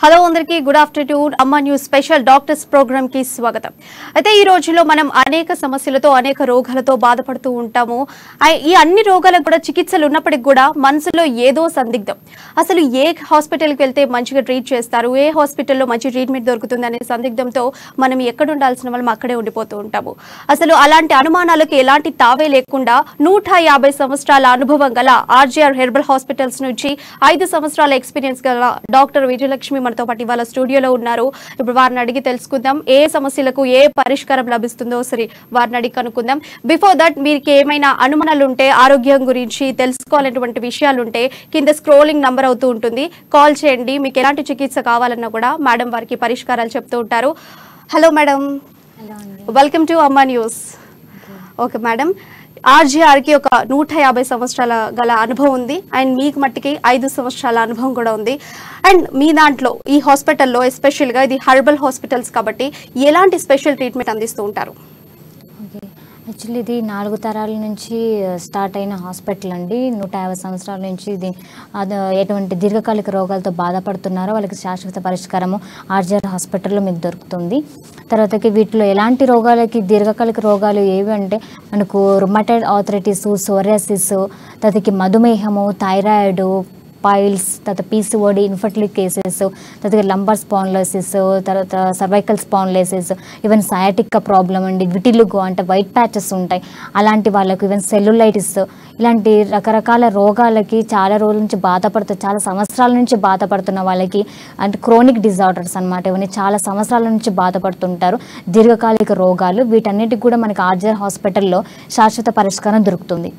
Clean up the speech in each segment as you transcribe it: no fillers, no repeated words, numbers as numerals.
Hello అందరికీ good afternoon. అమ్మ news special doctors programme కి స్వాగతం. అయితే ఈ రోజుల్లో మనం అనేక సమస్యలతో అనేక రోగాలతో బాధపడుతూ ఉంటాము. ఈ అన్ని రోగాలకు కూడా చికిత్సలు ఉన్నప్పటికీ కూడా మనసులో ఏదో సందిగ్ధం. అసలు ఏ హాస్పిటల్కి వెళ్తే మంచిగా ట్రీట్ చేస్తారు, ఏ హాస్పిటల్లో మంచి ట్రీట్మెంట్ దొరుకుతుంది అనే సందిగ్ధంతో మనం ఎక్కడ ఉండాల్సిన వాళ్ళం అక్కడే ఉండిపోతూ ఉంటాము. అసలు అలాంటి అనుమానాలకు ఎలాంటి తావే లేకుండా 150 సంవత్సరాల అనుభవం గల ఆర్జీఆర్ హెర్బల్ హాస్పిటల్స్ నుంచి 5 సంవత్సరాల ఎక్స్పీరియన్స్ గల డాక్టర్ విజయలక్ష్మి మనతో పాటు ఇవాళ స్టూడియోలో ఉన్నారు. ఇప్పుడు వారిని అడిగి తెలుసుకుందాం ఏ సమస్యలకు ఏ పరిష్కారం లభిస్తుందో సరే వారిని అడిగి కనుక్కుందాం. బిఫోర్ దట్ మీకు ఏమైనా అనుమానాలు ఉంటే, ఆరోగ్యం గురించి తెలుసుకోవాలనేటువంటి విషయాలు ఉంటే కింద స్క్రోలింగ్ నంబర్ అవుతూ ఉంటుంది, కాల్ చేయండి. మీకు ఎలాంటి చికిత్స కావాలన్నా కూడా మేడం వారికి పరిష్కారాలు చెప్తూ ఉంటారు. హలో మేడం, వెల్కమ్ టు అమ్మ న్యూస్. ఓకే మేడం, ఆర్జీఆర్కి ఒక 150 సంవత్సరాల గల అనుభవం ఉంది అండ్ మీకు మట్టికి 5 సంవత్సరాల అనుభవం కూడా ఉంది. అండ్ మీ దాంట్లో ఈ హాస్పిటల్లో ఎస్పెషల్గా ఇది హెర్బల్ హాస్పిటల్స్ కాబట్టి ఎలాంటి స్పెషల్ ట్రీట్మెంట్ అందిస్తూ ఉంటారు? యాక్చువల్లీ ఇది 4 తరాల నుంచి స్టార్ట్ అయిన హాస్పిటల్ అండి. 150 సంవత్సరాల నుంచి ఇది ఎటువంటి దీర్ఘకాలిక రోగాలతో బాధపడుతున్నారో వాళ్ళకి శాశ్వత పరిష్కారము ఆర్జీఆర్ హాస్పిటల్లో మీకు దొరుకుతుంది. తర్వాతకి వీటిలో ఎలాంటి రోగాలకి దీర్ఘకాలిక రోగాలు ఏవి అంటే మనకు రుమటైడ్ ఆర్థరైటిస్, సోరియాసిస్, తర్వాతకి మధుమేహము, థైరాయిడ్, పైల్స్, తర్వాత పీసీఓడి, ఇన్ఫర్టిలిటీ కేసెస్, తర్వాత లంబార్ స్పాండిలోసిస్, తర్వాత cervical spondylosis, even sciatica problem అండి, విటిలుగో అంటే వైట్ ప్యాచెస్ ఉంటాయి అలాంటి వాళ్ళకు, ఈవెన్ సెల్యులైటిస్, ఇలాంటి రకరకాల రోగాలకి చాలా రోజుల నుంచి చాలా సంవత్సరాల నుంచి బాధపడుతున్న వాళ్ళకి అంటే క్రోనిక్ డిజార్డర్స్ అనమాట. ఇవన్నీ చాలా సంవత్సరాల నుంచి బాధపడుతుంటారు, దీర్ఘకాలిక రోగాలు. వీటన్నిటికి కూడా మనకి ఆర్జీఆర్ హాస్పిటల్లో శాశ్వత పరిష్కారం దొరుకుతుంది.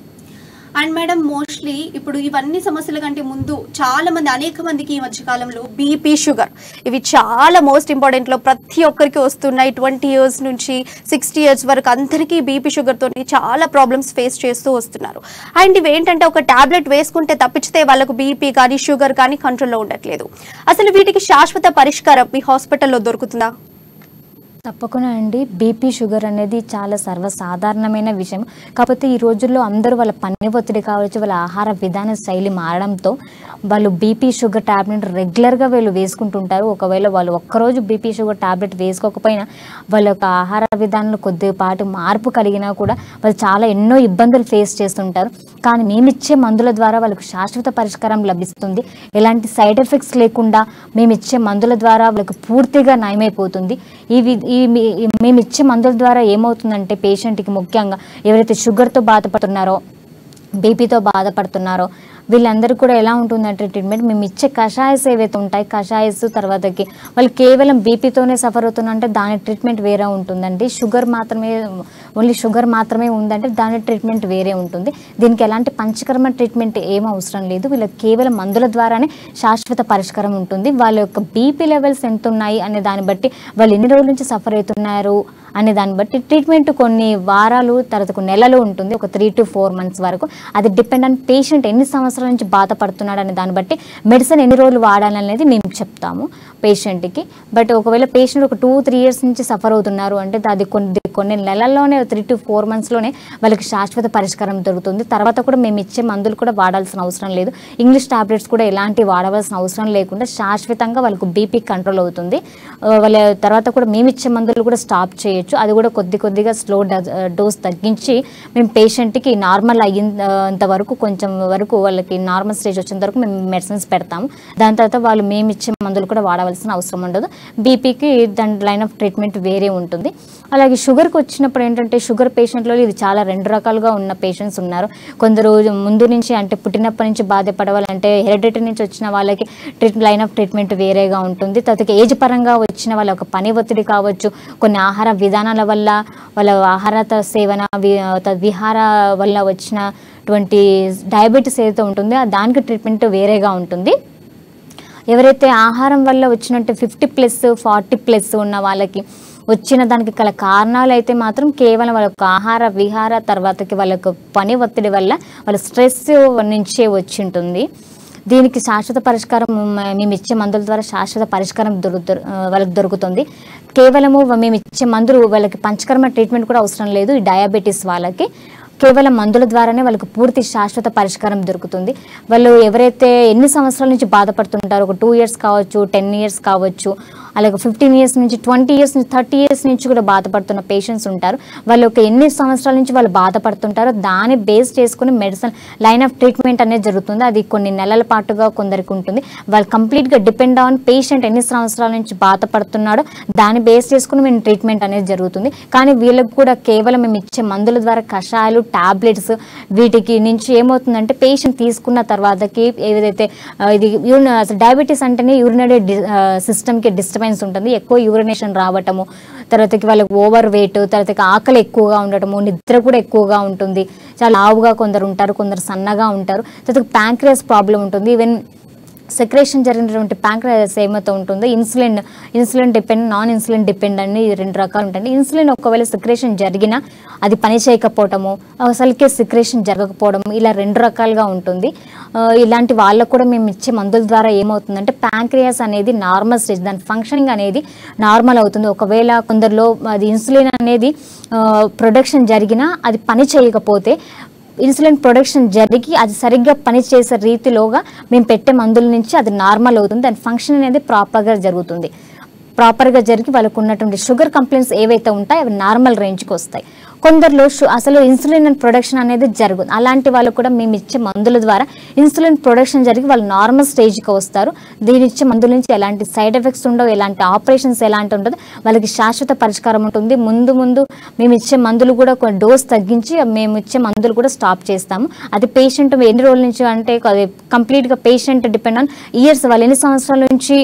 అండ్ మేడం, మోస్ట్లీ ఇప్పుడు ఇవన్నీ సమస్యల కంటే ముందు చాలా మంది, అనేక మందికి ఈ మధ్యకాలంలో బీపీ, షుగర్ ఇవి చాలా మోస్ట్ ఇంపార్టెంట్లో ప్రతి ఒక్కరికి వస్తున్నాయి. 20 years నుంచి 60 years వరకు అందరికీ బీపీ, షుగర్తో చాలా ప్రాబ్లమ్స్ ఫేస్ చేస్తూ వస్తున్నారు. అండ్ ఇవి ఏంటంటే ఒక టాబ్లెట్ వేసుకుంటే తప్పించితే వాళ్ళకు బీపీ కానీ షుగర్ కానీ కంట్రోల్లో ఉండట్లేదు. అసలు వీటికి శాశ్వత పరిష్కారం మీ హాస్పిటల్లో దొరుకుతుందా? తప్పకుండా అండి. బీపీ, షుగర్ అనేది చాలా సర్వసాధారణమైన విషయం. కాకపోతే ఈ రోజుల్లో అందరూ వాళ్ళ పని ఒత్తిడి కావచ్చు, వాళ్ళ ఆహార విధాన శైలి మారడంతో వాళ్ళు బీపీ, షుగర్ ట్యాబ్లెట్ రెగ్యులర్గా వీళ్ళు వేసుకుంటుంటారు. ఒకవేళ వాళ్ళు ఒక్కరోజు బీపీ, షుగర్ ట్యాబ్లెట్ వేసుకోకపోయినా వాళ్ళ యొక్క ఆహార విధానంలో కొద్దిపాటి మార్పు కలిగినా కూడా వాళ్ళు చాలా ఎన్నో ఇబ్బందులు ఫేస్ చేస్తుంటారు. కానీ మేమిచ్చే మందుల ద్వారా వాళ్ళకు శాశ్వత పరిష్కారం లభిస్తుంది. ఎలాంటి సైడ్ ఎఫెక్ట్స్ లేకుండా మేమిచ్చే మందుల ద్వారా వాళ్ళకు పూర్తిగా నయమైపోతుంది. మేము ఇచ్చే మందుల ద్వారా ఏమవుతుందంటే పేషెంట్కి ముఖ్యంగా ఎవరైతే షుగర్తో బాధపడుతున్నారో, బీపీతో బాధపడుతున్నారో వీళ్ళందరూ కూడా ఎలా ఉంటుందంటే ట్రీట్మెంట్ మేము ఇచ్చే కషాయస్ ఏవైతే ఉంటాయి, కషాయస్ తర్వాతకి వాళ్ళు కేవలం బీపీతోనే సఫర్ అవుతున్నారంటే దాని ట్రీట్మెంట్ వేరే ఉంటుందండి. ఓన్లీ షుగర్ మాత్రమే ఉందంటే దాని ట్రీట్మెంట్ వేరే ఉంటుంది. దీనికి ఎలాంటి పంచకర్మ ట్రీట్మెంట్ ఏం అవసరం లేదు. వీళ్ళకి కేవలం మందుల ద్వారానే శాశ్వత పరిష్కారం ఉంటుంది. వాళ్ళ యొక్క బీపీ లెవెల్స్ ఎంత ఉన్నాయి అనే దాన్ని బట్టి, వాళ్ళు ఎన్ని రోజుల నుంచి సఫర్ అవుతున్నారు అనే దాన్ని బట్టి ట్రీట్మెంట్ కొన్ని వారాలు తర్వాత కొన్ని నెలలు ఉంటుంది, ఒక 3 to 4 months వరకు. అది డిపెండ్ ఆన్ పేషెంట్ ఎన్ని సంవత్సరాల నుంచి బాధపడుతున్నాడు అనే దాన్ని బట్టి మెడిసిన్ ఎన్ని రోజులు వాడాలనేది మేము చెప్తాము పేషెంట్కి. బట్ ఒకవేళ పేషెంట్ ఒక 2-3 years నుంచి సఫర్ అవుతున్నారు అంటే అది కొన్ని నెలల్లోనే 3 to 4 monthsలోనే వాళ్ళకి శాశ్వత పరిష్కారం దొరుకుతుంది. తర్వాత కూడా మేము ఇచ్చే మందులు కూడా వాడాల్సిన అవసరం లేదు. ఇంగ్లీష్ టాబ్లెట్స్ కూడా ఎలాంటి వాడవలసిన అవసరం లేకుండా శాశ్వతంగా వాళ్ళకు బీపీ కంట్రోల్ అవుతుంది. వాళ్ళ తర్వాత కూడా మేము ఇచ్చే మందులు కూడా స్టాప్ చేయొచ్చు. అది కూడా కొద్దిగా స్లో డోస్ తగ్గించి మేము పేషెంట్కి నార్మల్ అయ్యేంత వరకు, కొంచెం వరకు వాళ్ళకి నార్మల్ స్టేజ్ వచ్చేంత వరకు మేము మెడిసిన్స్ పెడతాము. దాని తర్వాత వాళ్ళు మేము ఇచ్చే మందులు కూడా వాడవలసిన అవసరం ఉండదు. బీపీకి దాని లైన్ ఆఫ్ ట్రీట్మెంట్ వేరే ఉంటుంది. అలాగే షుగర్కి వచ్చినప్పుడు ఏంటంటే షుగర్ పేషెంట్లో ఇది చాలా 2 రకాలుగా ఉన్న పేషెంట్స్ ఉన్నారు. కొందరు ముందు నుంచి అంటే పుట్టినప్పటి నుంచి బాధపడవాలంటే హెరిడిటరీ నుంచి వచ్చిన వాళ్ళకి లైన్ ఆఫ్ ట్రీట్మెంట్ వేరేగా ఉంటుంది. తర్వాత ఏజ్ పరంగా వచ్చిన వాళ్ళ ఒక పని ఒత్తిడి కావచ్చు, కొన్ని ఆహార విధానాల వల్ల, వాళ్ళ ఆహార సేవన విహార వల్ల వచ్చినటువంటి డయాబెటీస్ ఏదైతే ఉంటుందో దానికి ట్రీట్మెంట్ వేరేగా ఉంటుంది. ఎవరైతే ఆహారం వల్ల వచ్చినట్టు 50+ 40+ ఉన్న వాళ్ళకి వచ్చిన దానికి గల కారణాలు అయితే మాత్రం కేవలం వాళ్ళ ఆహార విహార తర్వాతకి వాళ్ళకు పని ఒత్తిడి వల్ల వాళ్ళ స్ట్రెస్ నుంచే వచ్చి ఉంటుంది. దీనికి శాశ్వత పరిష్కారం మేము ఇచ్చే మందుల ద్వారా శాశ్వత పరిష్కారం వాళ్ళకి దొరుకుతుంది. కేవలము మేము ఇచ్చే మందులు వాళ్ళకి పంచకర్మ ట్రీట్మెంట్ కూడా అవసరం లేదు. ఈ డయాబెటీస్ వాళ్ళకి కేవలం మందుల ద్వారానే వాళ్ళకి పూర్తి శాశ్వత పరిష్కారం దొరుకుతుంది. వాళ్ళు ఎవరైతే ఎన్ని సంవత్సరాల నుంచి బాధపడుతుంటారో, ఒక 2 years కావచ్చు, 10 years కావచ్చు, అలాగే 15 years నుంచి, 20 years నుంచి, 30 years నుంచి కూడా బాధపడుతున్న పేషెంట్స్ ఉంటారు. వాళ్ళు ఒక ఎన్ని సంవత్సరాల నుంచి వాళ్ళు బాధపడుతుంటారో దాన్ని బేస్ చేసుకుని మెడిసిన్ లైన్ ఆఫ్ ట్రీట్మెంట్ అనేది జరుగుతుంది. అది కొన్ని నెలల పాటుగా కొందరికి ఉంటుంది. వాళ్ళు కంప్లీట్గా డిపెండ్ ఆన్ పేషెంట్ ఎన్ని సంవత్సరాల నుంచి బాధపడుతున్నాడో దాన్ని బేస్ చేసుకుని మేము ట్రీట్మెంట్ అనేది జరుగుతుంది. కానీ వీళ్ళకి కూడా కేవలం మేము ఇచ్చే మందుల ద్వారా కషాయాలు, టాబ్లెట్స్ వీటికి నుంచి ఏమవుతుందంటే పేషెంట్ తీసుకున్న తర్వాతకి ఏదైతే ఇది డయాబెటీస్ అంటేనే యూరినరీ సిస్టమ్కి డిస్టర్బెన్స్ ఉంటుంది. ఎక్కువ యూరినేషన్ రావటము, తర్వాతకి వాళ్ళకి ఓవర్ వెయిట్, తర్వాతకి ఆకలి ఎక్కువగా ఉండటము, నిద్ర కూడా ఎక్కువగా ఉంటుంది. చాలా లావుగా కొందరు ఉంటారు, కొందరు సన్నగా ఉంటారు. తర్వాత ప్యాంక్రియాస్ ప్రాబ్లం ఉంటుంది. ఈవెన్ సెక్రేషన్ జరిగినటువంటి ప్యాంక్రియాస్ ఏమైతే ఉంటుందో insulin depend, non insulin depend అని 2 రకాలు ఉంటాయి. ఇన్సులిన్ ఒకవేళ సెక్రేషన్ జరిగినా అది పని చేయకపోవడము, అసలుకే సెక్రేషన్ జరగకపోవడము, ఇలా 2 రకాలుగా ఉంటుంది. ఇలాంటి వాళ్ళకు కూడా మేము ఇచ్చే మందుల ద్వారా ఏమవుతుందంటే ప్యాంక్రియాస్ అనేది నార్మల్ స్టేజ్, దాని ఫంక్షనింగ్ అనేది నార్మల్ అవుతుంది. ఒకవేళ కొందరిలో అది ఇన్సులిన్ అనేది ప్రొడక్షన్ జరిగినా అది పని చేయకపోతే ఇన్సులిన్ ప్రొడక్షన్ జరిగి అది సరిగ్గా పనిచేసే రీతిలోగా మేము పెట్టే మందుల నుంచి అది నార్మల్ అవుతుంది. దాని ఫంక్షన్ అనేది ప్రాపర్గా జరిగి వాళ్ళకు ఉన్నటువంటి షుగర్ కంప్లైంట్స్ ఏవైతే ఉంటాయో అవి నార్మల్ రేంజ్కి వస్తాయి. కొందరిలో అసలు ఇన్సులిన్ ప్రొడక్షన్ అనేది జరుగుతుంది. అలాంటి వాళ్ళు కూడా మేము ఇచ్చే మందుల ద్వారా ఇన్సులిన్ ప్రొడక్షన్ జరిగి వాళ్ళు నార్మల్ స్టేజ్కి వస్తారు. దీని ఇచ్చే మందుల నుంచి ఎలాంటి సైడ్ ఎఫెక్ట్స్ ఉండవు, ఎలాంటి ఆపరేషన్స్ ఎలాంటి ఉండదు, వాళ్ళకి శాశ్వత పరిష్కారం ఉంటుంది. ముందు మేము ఇచ్చే మందులు కూడా డోస్ తగ్గించి మేము ఇచ్చే మందులు కూడా స్టాప్ చేస్తాము. అది పేషెంట్ ఎన్ని రోజుల నుంచి అంటే కంప్లీట్గా పేషెంట్ డిపెండ్ ఆన్ ఇయర్స్, వాళ్ళు ఎన్ని సంవత్సరాల నుంచి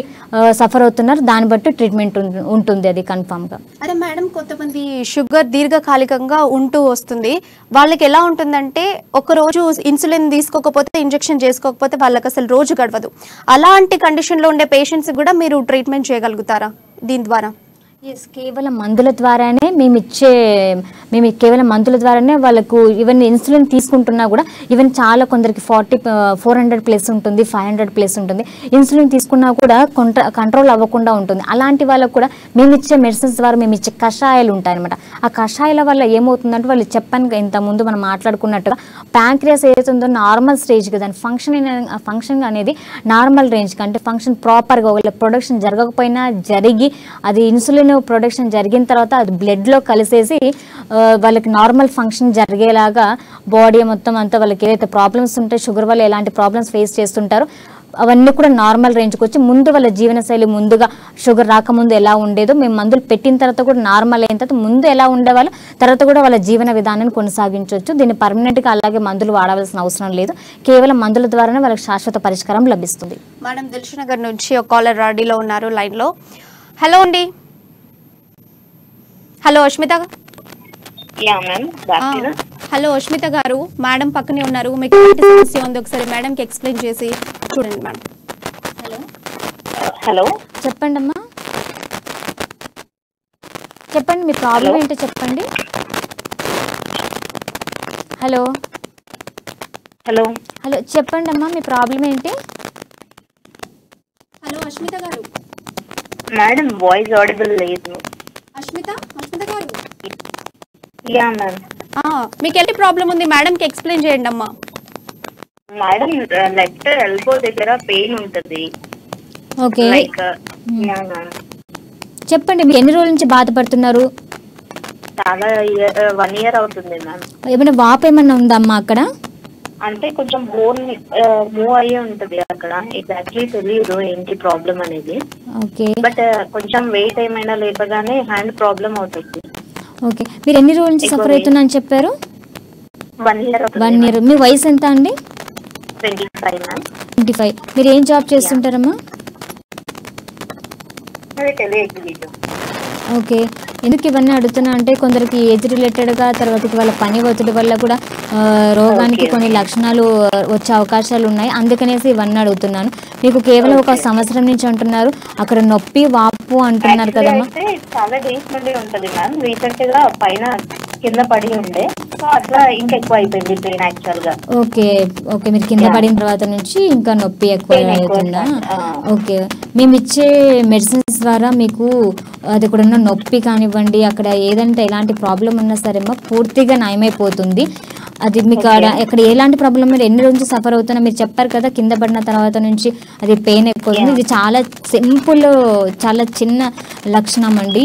సఫర్ అవుతున్నారు దాన్ని బట్టి ట్రీట్మెంట్ ఉంటుంది. అది కన్ఫామ్గా. అదే మేడం, కొంతమంది షుగర్ దీర్ఘకాలికంగా ఉంటూ వస్తుంది. వాళ్ళకి ఎలా ఉంటుందంటే ఒక రోజు ఇన్సులిన్ తీసుకోకపోతే, ఇంజెక్షన్ చేసుకోకపోతే వాళ్ళకి అసలు రోజు గడవదు. అలాంటి కండిషన్లో ఉండే పేషెంట్స్ కూడా మీరు ట్రీట్మెంట్ చేయగలుగుతారా దీని ద్వారా? ఎస్, కేవలం మందుల ద్వారానే కేవలం మందుల ద్వారానే వాళ్ళకు ఈవెన్ ఇన్సులిన్ తీసుకుంటున్నా కూడా ఈవెన్ చాలా కొందరికి 400+ ఉంటుంది, 500+ ఉంటుంది. ఇన్సులిన్ తీసుకున్నా కూడా కంట్రోల్ అవ్వకుండా ఉంటుంది. అలాంటి వాళ్ళకు కూడా మేము ఇచ్చే మెడిసిన్స్ ద్వారా మేము ఇచ్చే కషాయాలు ఉంటాయన్నమాట. ఆ కషాయాల వల్ల ఏమవుతుందంటే వాళ్ళు చెప్పాను ఇంతకుముందు మనం మాట్లాడుకున్నట్టుగా ప్యాంక్రియాస్ ఏదైతుందో నార్మల్ స్టేజ్కి, దాని ఫంక్షన్ అనేది నార్మల్ రేంజ్కి, అంటే ఫంక్షన్ ప్రాపర్గా ఒకవేళ ప్రొడక్షన్ జరగకపోయినా జరిగి అది ఇన్సులిన్ ప్రొడక్షన్ జరిగిన తర్వాత అది బ్లడ్లో కలిసేసి వాళ్ళకి నార్మల్ ఫంక్షన్ జరిగేలాగా బాడీ మొత్తం అంతా వాళ్ళకి ఏదైతే ప్రాబ్లమ్స్ ఉంటాయో, షుగర్ వల్ల ఎలాంటి ప్రాబ్లమ్స్ ఫేస్ చేస్తుంటారో అవన్నీ కూడా నార్మల్ రేంజ్కి వచ్చి ముందు వాళ్ళ జీవనశైలి ముందుగా షుగర్ రాకముందు ఎలా ఉండేదో మేము మందులు పెట్టిన తర్వాత కూడా నార్మల్ అయిన తర్వాత ముందు ఎలా ఉండేవాళ్ళు తర్వాత కూడా వాళ్ళ జీవన విధానాన్ని కొనసాగించవచ్చు. దీన్ని పర్మనెంట్గా అలాగే మందులు వాడవలసిన అవసరం లేదు. కేవలం మందుల ద్వారానే వాళ్ళకి శాశ్వత పరిష్కారం లభిస్తుంది. మేడం, దిల్షునగర్ నుంచి ఒక కాలర్ రెడీలో ఉన్నారు లైన్లో. హలో అండి. హలో అష్మిత. హలో అష్మిత గారు, మేడం పక్కనే ఉన్నారు. మీకు ఎలాంటి సమస్య ఉంది ఒకసారి మేడంకి ఎక్స్ప్లెయిన్ చేసి చూడండి మేడం. హలో, చెప్పండి అమ్మా, చెప్పండి మీ ప్రాబ్లం ఏంటో చెప్పండి. హలో హలో హలో చెప్పండి అమ్మా, మీ ప్రాబ్లం ఏంటి? హలో అష్మిత గారు. మేడం వాయిస్ ఆడిబుల్ లేదు. అష్మిత గారు. Yeah ma'am. మీకు ఎలాంటి ప్రాబ్లం ఉంది మేడంకి ఎక్స్ప్లెయిన్ చేయండి అమ్మా. మేడం లెఫ్ట్ ఎల్బో దగ్గర పెయిన్ ఉంటుంది. Okay, like yeah ma'am. చెప్పండి, మీరు ఎన్ని రోజుల నుంచి బాధపడుతున్నారు? చాలా 1 year అవుతుంది మ్యామ్. ఏమైనా వాపు ఏమన్నా ఉందా అమ్మా అక్కడ? అంటే కొంచెం బోన్ మూవ్ అయ్యి ఉంటుంది అక్కడ. ఎగ్జాక్ట్లీ తెలియదు ఏంటి ప్రాబ్లం అనేది. ఓకే, బట్ కొంచెం వెయిట్ ఏమైనా లేపగానే హ్యాండ్ ప్రాబ్లం అవుతుంది. ఓకే, మీరు ఎన్ని రోజుల నుంచి సఫర్ అవుతున్నా అని చెప్పారు? 1 year అవుతుంది. 1 year. మీ వయసు ఎంత అండి? 25 మ్యామ్. 25. మీరు ఏం జాబ్ చేస్తుంటారమ్మా? అది తెలియదు. ఓకే, ఎందుకు ఇవన్నీ అడుగుతున్నా అంటే కొందరికి ఏజ్ రిలేటెడ్గా తర్వాతకి వాళ్ళ పని ఒత్తిడి వల్ల కూడా రోగానికి కొన్ని లక్షణాలు వచ్చే అవకాశాలు ఉన్నాయి. అందుకనేసి ఇవన్నీ అడుగుతున్నాను. మీకు కేవలం 1 సంవత్సరం నుంచి అంటున్నారు, అక్కడ నొప్పి వాపు అంటున్నారు కదమ్మా. చాలా డేస్ నుండి ఉంటుంది మ్యామ్. రీసెంట్ గా పైన కింద పడి ఉండే, సో అట్లా ఇంకా ఎక్కువ అయిపోయింది పెయిన్ యాక్చువల్ గా. ఓకే ఓకే, మీరు కింద పడిన తర్వాత నుంచి ఇంకా నొప్పి ఎక్కువ అవుతుందా? ఓకే, మేము ఇచ్చే మెడిసిన్స్ ద్వారా మీకు అది కూడా ఉన్న నొప్పి కానివ్వండి, అక్కడ ఏదంటే ఎలాంటి ప్రాబ్లం ఉన్నా సరేమో పూర్తిగా నయమైపోతుంది. అది మీకు ఇక్కడ ఎలాంటి ప్రాబ్లం మీరు ఎన్ని రోజులు సఫర్ అవుతున్నా మీరు చెప్పారు కదా కింద పడిన తర్వాత నుంచి అది పెయిన్ ఎక్కువ ఉంది. ఇది చాలా సింపుల్, చాలా చిన్న లక్షణం అండి,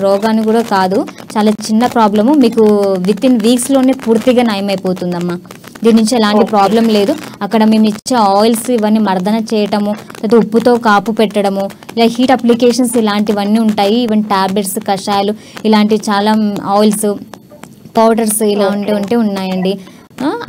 రోగాన్ని కూడా కాదు, చాలా చిన్న ప్రాబ్లము. మీకు విత్ ఇన్ వీక్స్లోనే పూర్తిగా నయమైపోతుందమ్మా. దీని నుంచి ఎలాంటి ప్రాబ్లం లేదు. అక్కడ మేము ఇచ్చే ఆయిల్స్ ఇవన్నీ మర్దన చేయటము, లేదా ఉప్పుతో కాపు పెట్టడము, ఇలా హీట్ అప్లికేషన్స్ ఇలాంటివన్నీ ఉంటాయి. ఈవెన్ టాబ్లెట్స్, కషాయాలు ఇలాంటి చాలా ఆయిల్స్, పౌడర్స్ ఇలా ఉంటే ఉన్నాయండి.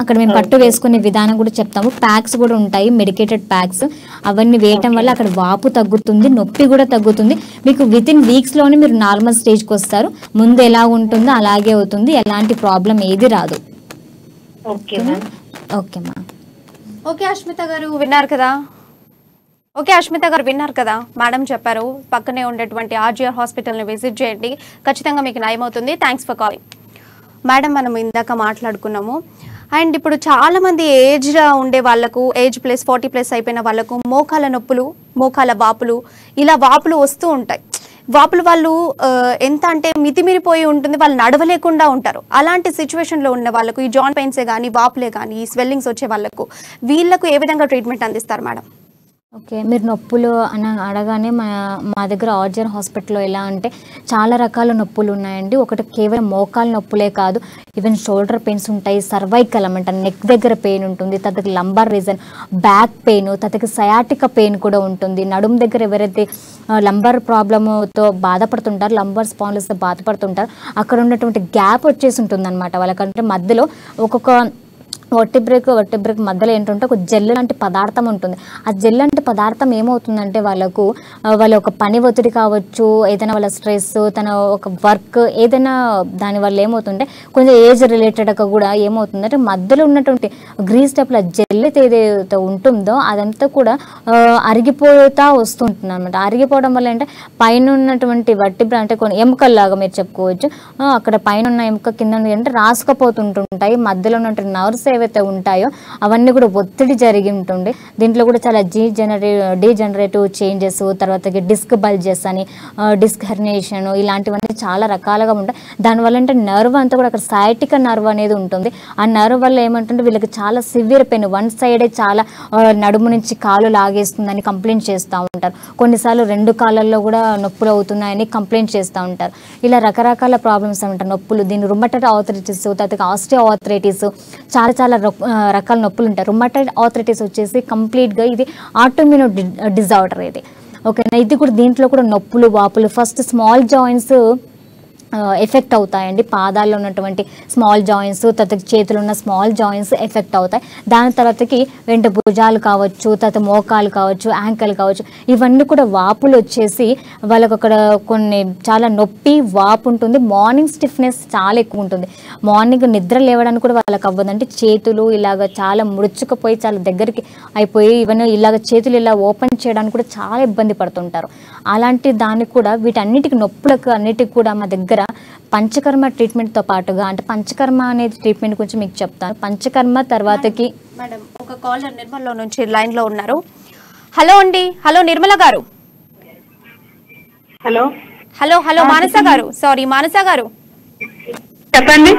అక్కడ మేము పట్టు వేసుకునే విధానం కూడా చెప్తాము. ప్యాక్స్ కూడా ఉంటాయి, మెడికేటెడ్ ప్యాక్స్. అవన్నీ వేయటం వల్ల అక్కడ వాపు తగ్గుతుంది, నొప్పి కూడా తగ్గుతుంది. మీకు విత్ ఇన్ వీక్స్లోనే మీరు నార్మల్ స్టేజ్కి వస్తారు. ముందు ఎలా ఉంటుందో అలాగే అవుతుంది, ఎలాంటి ప్రాబ్లం ఏది రాదు. ఓకేమా? ఓకే అష్మిత గారు విన్నారు కదా. మేడం చెప్పారు, పక్కనే ఉండేటువంటి ఆర్జీఆర్ హాస్పిటల్ని విజిట్ చేయండి, ఖచ్చితంగా మీకు నయమవుతుంది. Thanks for calling. మేడం మనం ఇందాక మాట్లాడుకున్నాము, అండ్ ఇప్పుడు చాలామంది ఏజ్గా ఉండే వాళ్ళకు, ఏజ్ ప్లస్ 40+ అయిపోయిన వాళ్ళకు మోకాల నొప్పులు, మోకాల వాపులు, ఇలా వాపులు వస్తూ ఉంటాయి. వాపులు వాళ్ళు ఎంత అంటే మితిమిరిపోయి ఉంటుంది, వాళ్ళు నడవలేకుండా ఉంటారు. అలాంటి సిచ్యువేషన్లో ఉన్న వాళ్ళకు ఈ జాయింట్ పెయిన్సే కానీ, వాపులే కానీ, ఈ స్వెల్లింగ్స్ వచ్చే వాళ్ళకు వీళ్ళకు ఏ విధంగా ట్రీట్మెంట్ అందిస్తారు మేడం? ఓకే, మీరు నొప్పులు అడగానే మా దగ్గర ఆర్జీఆర్ హాస్పిటల్లో ఎలా అంటే చాలా రకాల నొప్పులు ఉన్నాయండి. ఒకటి కేవలం మోకాలు నొప్పులే కాదు, ఈవెన్ షోల్డర్ పెయిన్స్ ఉంటాయి, సర్వైకల్ అన్నమాట నెక్ దగ్గర పెయిన్ ఉంటుంది, తదకి లంబార్ రీజన్, బ్యాక్ పెయిన్, తదకి సయాటిక పెయిన్ కూడా ఉంటుంది. నడుము దగ్గర ఎవరైతే లంబార్ ప్రాబ్లమ్తో బాధపడుతుంటారు, లంబార్ స్పాండిలైటిస్తో బాధపడుతుంటారు, అక్కడ ఉన్నటువంటి గ్యాప్ వచ్చేసి ఉంటుంది అనమాట. వాళ్ళకంటే మధ్యలో ఒక్కొక్క వర్టిబ్రేక్ మధ్యలో ఏంటంటే ఒక జెల్ లాంటి పదార్థం ఉంటుంది. ఆ జెల్ లాంటి పదార్థం ఏమవుతుందంటే వాళ్ళ ఒక పని ఒత్తిడి కావచ్చు, ఏదైనా వాళ్ళ స్ట్రెస్, తన ఒక వర్క్ ఏదైనా దానివల్ల ఏమవుతుంటే కొంచెం ఏజ్ రిలేటెడ్గా కూడా ఏమవుతుందంటే మధ్యలో ఉన్నటువంటి గ్రీస్ టైప్లో జెల్ ఏదైతే ఉంటుందో అదంతా కూడా అరిగిపోతా వస్తుంటుంది అనమాట. అరిగిపోవడం వల్ల అంటే పైన ఉన్నటువంటి వర్టిబ్రా అంటే కొన్ని ఎముకల్లాగా మీరు చెప్పుకోవచ్చు, అక్కడ పైన ఉన్న ఎముక కింద అంటే రాసుకపోతుంటుంటాయి. మధ్యలో ఉన్నటువంటి నర్వ్స్ ఏవైతే ఉంటాయో అవన్నీ కూడా ఒత్తిడి జరిగి ఉంటుంది. దీంట్లో కూడా చాలా డీజనరేటివ్ చేంజెస్, తర్వాత డిస్క్ బల్జెస్ అని, డిస్క్ హెర్నియేషన్ ఇలాంటివన్నీ చాలా రకాలుగా ఉంటాయి. దానివల్ల అంటే నర్వ్ అంతా కూడా అక్కడ సయాటిక నర్వ్ అనేది ఉంటుంది. ఆ నర్వ్ వల్ల ఏమంటుంటే వీళ్ళకి చాలా సివియర్ పెయిన్, వన్ సైడే చాలా నడుము నుంచి కాలు లాగేస్తుందని కంప్లైంట్ చేస్తూ ఉంటారు. కొన్నిసార్లు 2 కాళ్ళల్లో కూడా నొప్పులు అవుతున్నాయని కంప్లైంట్ చేస్తూ ఉంటారు. ఇలా రకరకాల ప్రాబ్లమ్స్ ఉంటాయి నొప్పులు. దీని రుమటైడ్ ఆర్థరైటిస్, తర్వాత ఆస్టియో ఆర్థరైటిస్, చాలా రకాల నొప్పులు ఉంటాయి. రుమటైడ్ ఆర్థరైటిస్ వచ్చేసి కంప్లీట్గా ఇది ఆటోఇమ్యూన్ డిజార్డర్ ఇది. ఓకేనా, ఇది కూడా దీంట్లో కూడా నొప్పులు, వాపులు, ఫస్ట్ స్మాల్ జాయింట్స్ ఎఫెక్ట్ అవుతాయండి. పాదాల్లో ఉన్నటువంటి స్మాల్ జాయింట్స్, తర్వాత చేతులు ఉన్న స్మాల్ జాయింట్స్ ఎఫెక్ట్ అవుతాయి. దాని తర్వాతకి వెంట భుజాలు కావచ్చు, తర్వాత మోకాలు కావచ్చు, యాంకల్ కావచ్చు, ఇవన్నీ కూడా వాపులు వచ్చేసి వాళ్ళకు అక్కడ కొన్ని చాలా నొప్పి, వాపు ఉంటుంది. మార్నింగ్ స్టిఫ్నెస్ చాలా ఎక్కువ ఉంటుంది. మార్నింగ్ నిద్ర లేవడానికి కూడా వాళ్ళకి అవ్వదంటే చేతులు ఇలాగ చాలా ముడుచుకుపోయి చాలా దగ్గరికి అయిపోయి ఇవన్నీ ఇలాగ చేతులు ఇలా ఓపెన్ చేయడానికి కూడా చాలా ఇబ్బంది పడుతుంటారు. అలాంటి దానికి కూడా వీటన్నిటికి నొప్పులకు అన్నిటికి కూడా మా దగ్గర పంచకర్మ ట్రీట్మెంట్తో పాటుగా, అంటే పంచకర్మ అనేది ట్రీట్మెంట్ గురించి మీకు చెప్తాను. పంచకర్మ తర్వాతకి మేడం ఒక కాలర్ నిర్మల్లో నుంచి లైన్లో ఉన్నారు. హలో అండి. హలో నిర్మల గారు. హలో మానస గారు. మానస గారు చెప్పండి.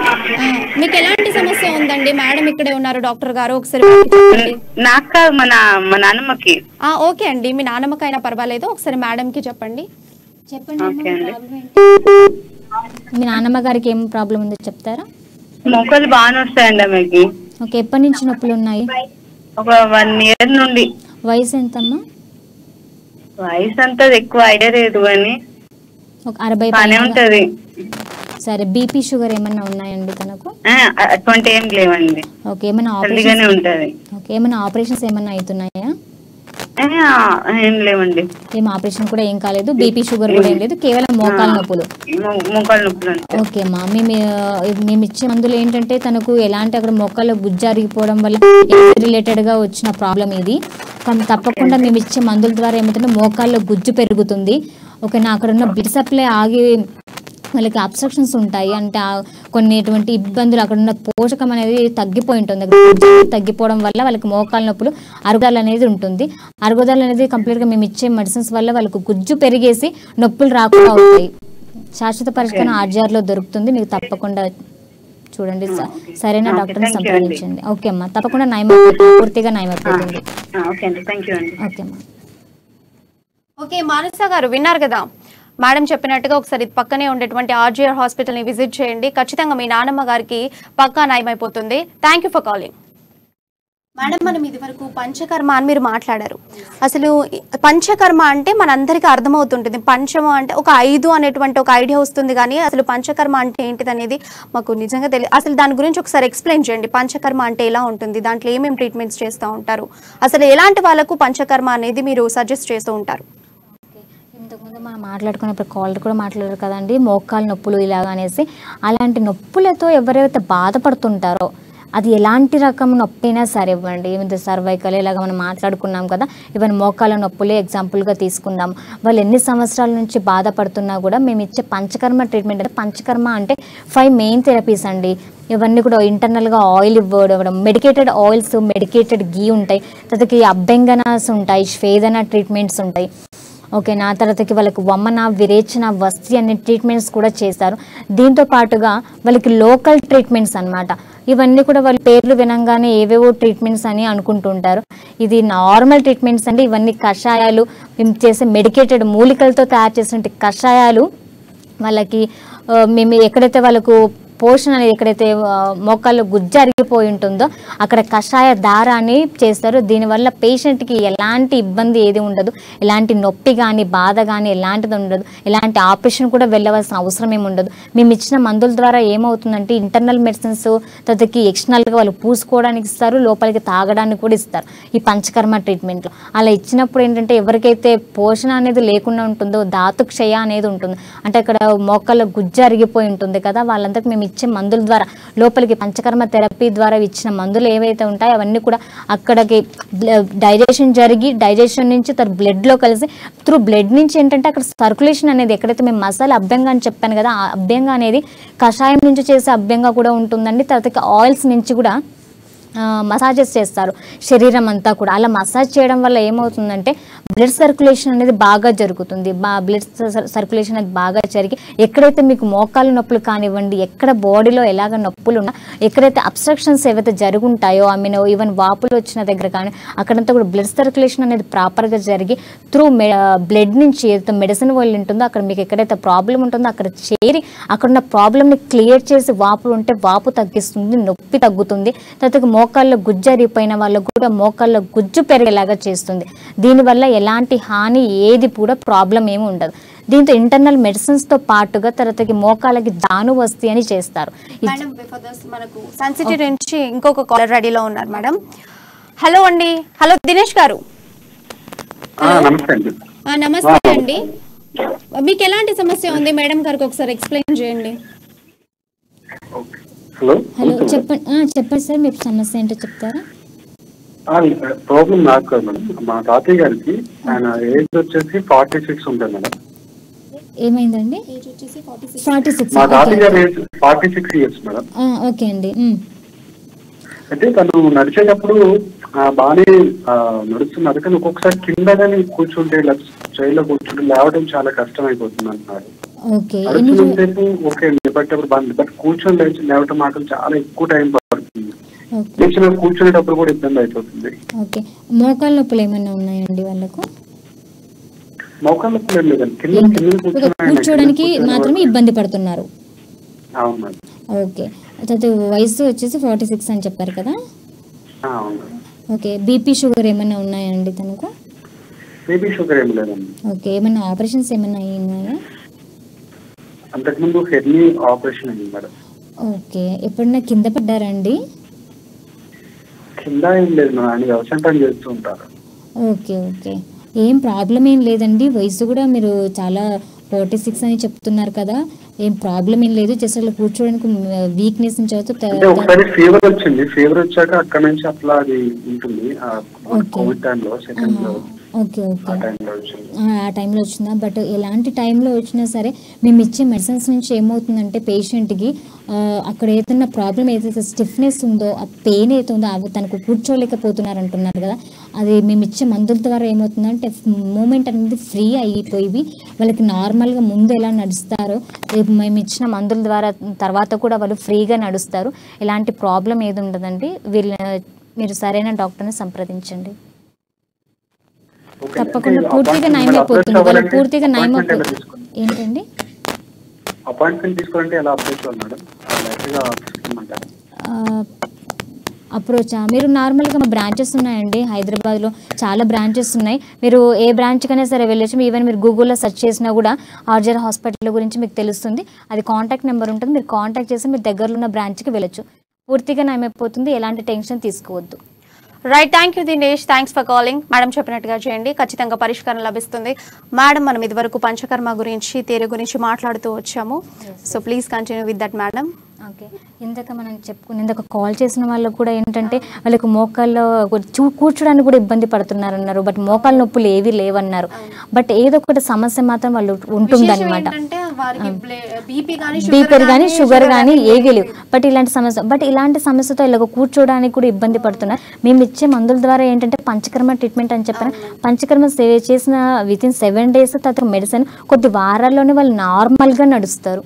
మీకు ఎలాంటి సమస్య ఉందండి? మేడం ఇక్కడే ఉన్నారు, డాక్టర్ గారు. ఒకసారి నాకు మా నాన్నమ్మకి. ఓకే అండి, మీ నాన్నమ్మకైనా పర్వాలేదు, ఒకసారి మేడం కి చెప్పండి. మీ నాన్నమ్మ గారికి ఏం ప్రాబ్లం ఉందో చెప్తారా? మొక్కలు బాగానే వస్తాయండి ఆమెకి. ఓకే, ఎప్పటి నుంచి నొప్పులు ఉన్నాయి? ఒక 1 year నుండి. వయసు ఎంతమ్మా? వయసు అంతా ఎక్కువ ఐడియా లేదు కానీ ఒక 60 బాగానే ఉంటది. సరే, బీపీ షుగర్ ఏమన్నా ఉన్నాయండి తనకు? అటువంటి ఏం లేవండి. ఓకే, ఏమైనా ఆపరేషన్స్ ఏమన్నా అవుతున్నాయా? ఏం లేవండి. ఏం ఆపరేషన్ కూడా ఏం కాలేదు, బీపీ షుగర్ కూడా ఏం లేదు, కేవలం మోకాలు నొప్పులు. ఓకే అమ్మా, మేము ఇచ్చే మందులు ఏంటంటే తనకు ఎలాంటి అక్కడ మోకాల్లో గుజ్జు అరిగిపోవడం వల్ల రిలేటెడ్ గా వచ్చిన ప్రాబ్లం ఇది. కానీ తప్పకుండా మేము ఇచ్చే మందుల ద్వారా ఏమిటంటే మోకాల్లో గుజ్జు పెరుగుతుంది. ఓకేనా, అక్కడ ఉన్న బ్లడ్ సప్లై ఆగి వాళ్ళకి అబ్స్ట్రక్షన్స్ ఉంటాయి, అంటే కొన్నిటువంటి ఇబ్బందులు, అక్కడ ఉన్న పోషకం అనేది తగ్గిపోయి ఉంటుంది. తగ్గిపోవడం వల్ల వాళ్ళకి మోకాల నొప్పులు, అరుగుదల అనేది ఉంటుంది. అరుగుదల అనేది కంప్లీట్గా మేము ఇచ్చే మెడిసిన్స్ వల్ల వాళ్ళకు గుజ్జు పెరిగేసి నొప్పులు రాకుండా అవుతాయి. శాశ్వత పరిష్కారం ఆర్జీఆర్లో దొరుకుతుంది, మీకు తప్పకుండా చూడండి, సరైన Okay, డాక్టర్ని thank you అండి. సంప్రదించండి. ఓకే అమ్మా, తప్పకుండా నయమైపోతుంది, పూర్తిగా నయమైపోతుంది. ఓకే అండి, థ్యాంక్ యూ అండి. ఓకే అమ్మా. ఓకే మానస గారు విన్నారు కదా మేడం చెప్పినట్టుగా, ఒకసారి పక్కనే ఉండేటువంటి ఆర్జీఆర్ హాస్పిటల్ని విజిట్ చేయండి, ఖచ్చితంగా మీ నాన్నమ్మ గారికి పక్కా నయమైపోతుంది. Thank you for calling. Madam, మనం ఇది వరకు పంచకర్మ అని మీరు మాట్లాడారు. అసలు పంచకర్మ అంటే మనందరికీ అర్థమవుతుంటుంది. పంచమ అంటే ఒక 5 అనేటువంటి ఒక ఐడియా వస్తుంది, కానీ అసలు పంచకర్మ అంటే ఏంటిది అనేది మాకు నిజంగా తెలియదు. అసలు దాని గురించి ఒకసారి ఎక్స్ప్లెయిన్ చేయండి. పంచకర్మ అంటే ఎలా ఉంటుంది, దాంట్లో ఏమేమి ట్రీట్మెంట్స్ చేస్తూ ఉంటారు, అసలు ఎలాంటి వాళ్ళకు పంచకర్మ అనేది మీరు సజెస్ట్ చేస్తూ ఉంటారు? ఇంతకుముందు మనం మాట్లాడుకున్నప్పుడు కాలర్ కూడా మాట్లాడారు కదండి, మోకాలు నొప్పులు ఇలాగ అనేసి. అలాంటి నొప్పులతో ఎవరైతే బాధపడుతుంటారో, అది ఎలాంటి రకం నొప్పి అయినా సరే ఇవ్వండి, ఏమైతే సర్వైకల్ ఇలాగ మనం మాట్లాడుకున్నాం కదా, ఇవన్నీ మోకాల నొప్పులే ఎగ్జాంపుల్గా తీసుకుందాం. వాళ్ళు ఎన్ని సంవత్సరాల నుంచి బాధపడుతున్నా కూడా మేము ఇచ్చే పంచకర్మ ట్రీట్మెంట్ అంటే, పంచకర్మ అంటే 5 మెయిన్ థెరపీస్ అండి. ఇవన్నీ కూడా ఇంటర్నల్గా ఆయిల్ ఇవ్వడం, మెడికేటెడ్ ఆయిల్స్, మెడికేటెడ్ గీ ఉంటాయి, తర్వాతకి అభ్యంగనాస్ ఉంటాయి, స్వేదన ట్రీట్మెంట్స్ ఉంటాయి. ఓకే, నా తర్వాతకి వాళ్ళకి వమన, విరేచన, వస్తి అనే ట్రీట్మెంట్స్ కూడా చేస్తారు. దీంతో పాటుగా వాళ్ళకి లోకల్ ట్రీట్మెంట్స్ అన్నమాట. ఇవన్నీ కూడా వాళ్ళ పేర్లు వినంగానే ఏవేవో ట్రీట్మెంట్స్ అని అనుకుంటుంటారు. ఇది నార్మల్ ట్రీట్మెంట్స్ అండి. ఇవన్నీ కషాయాలు, మేము చేసే మెడికేటెడ్ మూలికలతో తయారు చేసిన కషాయాలు. వాళ్ళకి మేము ఎక్కడైతే వాళ్ళకు పోషణ అనేది, ఎక్కడైతే మోకాల్లో గుజ్జు అరిగిపోయి ఉంటుందో అక్కడ కషాయ దారాన్ని చేస్తారు. దీనివల్ల పేషెంట్కి ఎలాంటి ఇబ్బంది ఏది ఉండదు, ఎలాంటి నొప్పి కానీ బాధ కానీ ఎలాంటిది ఉండదు, ఎలాంటి ఆపరేషన్ కూడా వెళ్ళవలసిన అవసరం ఏమి ఉండదు. మేము ఇచ్చిన మందుల ద్వారా ఏమవుతుందంటే, ఇంటర్నల్ మెడిసిన్స్ తర్వాతకి ఎక్స్టర్నల్గా వాళ్ళు పూసుకోవడానికి ఇస్తారు, లోపలికి తాగడానికి కూడా ఇస్తారు ఈ పంచకర్మ ట్రీట్మెంట్లో. అలా ఇచ్చినప్పుడు ఏంటంటే, ఎవరికైతే పోషణ అనేది లేకుండా ఉంటుందో, ధాతుక్షయ అనేది ఉంటుంది అంటే అక్కడ మోకాల్లో గుజ్జు అరిగిపోయి ఉంటుంది కదా, వాళ్ళందరికీ మేము ఇచ్చే మందుల ద్వారా, లోపలికి పంచకర్మ థెరపీ ద్వారా ఇచ్చిన మందులు ఏవైతే ఉంటాయో అవన్నీ కూడా అక్కడికి డైజెషన్ జరిగి, డైజెషన్ నుంచి బ్లడ్లో కలిసి, త్రూ బ్లడ్ నుంచి ఏంటంటే అక్కడ సర్క్యులేషన్ అనేది, ఎక్కడైతే మేము మసాలా అభ్యంగా అని చెప్పాను కదా, ఆ అభ్యంగా అనేది కషాయం నుంచి చేసే అభ్యంగా కూడా ఉంటుందండి. తర్వాత ఆయిల్స్ నుంచి కూడా మసాజెస్ చేస్తారు శరీరం అంతా కూడా. అలా మసాజ్ చేయడం వల్ల ఏమవుతుందంటే, బ్లడ్ సర్క్యులేషన్ అనేది బాగా జరుగుతుంది. బ్లడ్ సర్క్యులేషన్ అనేది బాగా జరిగి, ఎక్కడైతే మీకు మోకాలు నొప్పులు కానివ్వండి, ఎక్కడ బాడీలో ఎలాగ నొప్పులు ఉన్నా, ఎక్కడైతే అబ్స్ట్రక్షన్స్ ఏవైతే జరుగుంటాయో, ఈవెన్ వాపులు వచ్చిన దగ్గర కానీ అక్కడంతా కూడా బ్లడ్ సర్క్యులేషన్ అనేది ప్రాపర్గా జరిగి, త్రూ బ్లడ్ నుంచి ఏదైతే మెడిసిన్ వాళ్ళు ఉంటుందో, అక్కడ మీకు ఎక్కడైతే ప్రాబ్లం ఉంటుందో అక్కడ చేరి అక్కడున్న ప్రాబ్లమ్ని క్లియర్ చేసి, వాపులు ఉంటే వాపు తగ్గిస్తుంది, నొప్పి తగ్గుతుంది. తర్వాత మోకాళ్ళ గుజ్జు అరిగిపోయిన వాళ్ళకు కూడా మోకాళ్ళ గుజ్జు పెరిగేలాగా చేస్తుంది. దీనివల్ల ఎలాంటి హాని ఏది కూడా ప్రాబ్లం ఏమి ఉండదు. దీంతో ఇంటర్నల్ మెడిసిన్స్తో పాటుగా తర్వాతకి మోకాళ్ళకి దాను వస్తి అని చేస్తారు. మేడం, బిఫోర్ దిస్ మనకు సెన్సిటివ్ నుంచి ఇంకొక కాలర్ రెడీలో ఉన్నారు మేడం. హలో అండి. హలో దినేష్ గారు. నమస్తే అండి. మీకు ఎలాంటి సమస్య ఉంది మేడం గారికి ఒకసారి ఎక్స్ప్లెయిన్ చేయండి. హలో, చెప్పండి సార్, మీకు సమస్య ఏంటో చెప్తారా? ప్రాబ్లం నాకు కాదు మేడం, మా తాతయ్య గారికి, ఆయన ఏజ్ వచ్చేసి 46 ఉంటుంది మేడం. ఏమైందండి? 46. మా తాతయ్య గారి ఏజ్ 46 ఇయర్స్ మేడం. ఓకే అండి. అయితే తను నడిచేటప్పుడు బాగానే నడుస్తున్నారు, కానీ ఒక్కొక్కసారి కింద కానీ కూర్చుంటే, చైర్లో కూర్చుంటే లేవడం చాలా కష్టం అయిపోతుంది అంటున్నారు. నడుస్తున్నంతసేపు ఓకే అండి, బట్ కూర్చొని లేవటం మాత్రం చాలా ఎక్కువ టైం పడుతుంది. కూర్చునేటప్పుడు కూడా ఇబ్బంది అయిపోతుంది. ఓకే, మోకాళ్ళ నొప్పులు ఏమైనా ఉన్నాయండి వాళ్ళకు? మోకాళ్ళ నొప్పులు ఏం లేదండి, కింద కూర్చోడానికి మాత్రమే ఇబ్బంది పడుతున్నారు. అవును మేడం. ఓకే, వయసు వచ్చేసి 46 అని చెప్పారు కదా. అవును. ఓకే, బీపీ షుగర్ ఏమైనా ఉన్నాయండి తనకు? బీపీ షుగర్ ఏం లేదండి. ఓకే, ఏమైనా ఆపరేషన్స్ ఏమైనా అయినాయా? అంతకుముందు హెర్నీ ఆపరేషన్ అయింది మేడం. ఓకే, ఎప్పుడైనా కింద పడ్డారండి? కింద ఏం లేదు మేడం, ఆయన వ్యవసాయం పని చేస్తూ ఉంటారు. ఓకే ఓకే, ఏం ప్రాబ్లం ఏం లేదండి. వయసు కూడా మీరు చాలా 46 అని చెప్తున్నారు కదా, ఏం ప్రాబ్లం ఏం లేదు. జస్ట్ అలా కూర్చోడానికి వీక్నెస్ నుంచి ఒకసారి ఫీవర్ వచ్చింది, ఫీవర్ వచ్చాక అక్కడ నుంచి అట్లా అది ఉంటుంది కోవిడ్ టైంలో సెకండ్ లో. ఓకే ఆ ఓకే టైంలో వచ్చింది. ఆ టైంలో వచ్చిందా? బట్ ఎలాంటి టైంలో వచ్చినా సరే మేము ఇచ్చే మెడిసిన్స్ నుంచి ఏమవుతుందంటే పేషెంట్కి అక్కడ ఏదైనా ప్రాబ్లం ఏదైతే స్టిఫ్నెస్ ఉందో, ఆ పెయిన్ అయితే ఉందో, అవి తనకు కూర్చోలేకపోతున్నారు అంటున్నారు కదా, అది మేము ఇచ్చే మందుల ద్వారా ఏమవుతుందంటే మూమెంట్ అనేది ఫ్రీ అయిపోయి వాళ్ళకి నార్మల్గా ముందు ఎలా నడుస్తారో మేము ఇచ్చిన మందుల ద్వారా తర్వాత కూడా వాళ్ళు ఫ్రీగా నడుస్తారు. ఎలాంటి ప్రాబ్లం ఏది ఉండదండి. మీరు సరైన డాక్టర్ని సంప్రదించండి. ఓకే. తప్పకుండా అంటే పూర్తిగా appointment నయమైపోతుంది. approach వాళ్ళు అవ్వాలంటే పూర్తిగా appointment ఎలా నయమైపోతుంది. తీసుకోవాలి? ఏంటండి? అపాయింట్మెంట్ తీసుకోవాలంటే ఎలా అప్రోచ్ అవ్వాలి మేడం? డైరెక్ట్గా తీసుకోమంటారు? అప్రోచా? మీరు నార్మల్గా మా బ్రాంచెస్ ఉన్నాయండి హైదరాబాద్లో, చాలా బ్రాంచెస్ ఉన్నాయి. మీరు ఏ బ్రాంచ్కైనా సరే వెళ్ళొచ్చు. ఈవెన్ మీరు గూగుల్లో సెర్చ్ చేసినా కూడా ఆర్జర్ హాస్పిటల్ గురించి మీకు తెలుస్తుంది. అది కాంటాక్ట్ నెంబర్ ఉంటుంది. మీరు కాంటాక్ట్ చేసి మీరు దగ్గరలో ఉన్న బ్రాంచ్కి వెళ్ళొచ్చు. పూర్తిగా నయమైపోతుంది. ఎలాంటి టెన్షన్ తీసుకోవద్దు. Right, thank you Dinesh, thanks for calling. Madam చెప్పినట్టుగా చేయండి, ఖచ్చితంగా పరిష్కారం లభిస్తుంది. మేడం, మనం ఇదివరకు పంచకర్మ గురించి, థియరీ గురించి మాట్లాడుతూ వచ్చాము. So please continue with that madam. Okay, ఇందాక మనం ఇందాక కాల్ చేసిన వాళ్ళకు కూడా ఏంటంటే వాళ్ళకు మోకాల్లో కూర్చోడానికి కూడా ఇబ్బంది పడుతున్నారన్నారు. బట్ మోకాళ్ళ నొప్పులు ఏవి లేవన్నారు. బట్ ఏదో ఒకటి సమస్య మాత్రం వాళ్ళు ఉంటుందన్నమాట. బీపీ కానీ షుగర్ కానీ ఏవి లేవు. బట్ ఇలాంటి సమస్యతో ఇలా కూర్చోడానికి కూడా ఇబ్బంది పడుతున్నారు. మేము ఇచ్చే మందుల ద్వారా ఏంటంటే పంచకర్మ ట్రీట్మెంట్ అని చెప్పాను. పంచకర్మ చేసిన వితిన్ 7 days తర్వాత మెడిసిన్ కొద్ది వారాల్లోనే వాళ్ళు నార్మల్గా నడుస్తారు.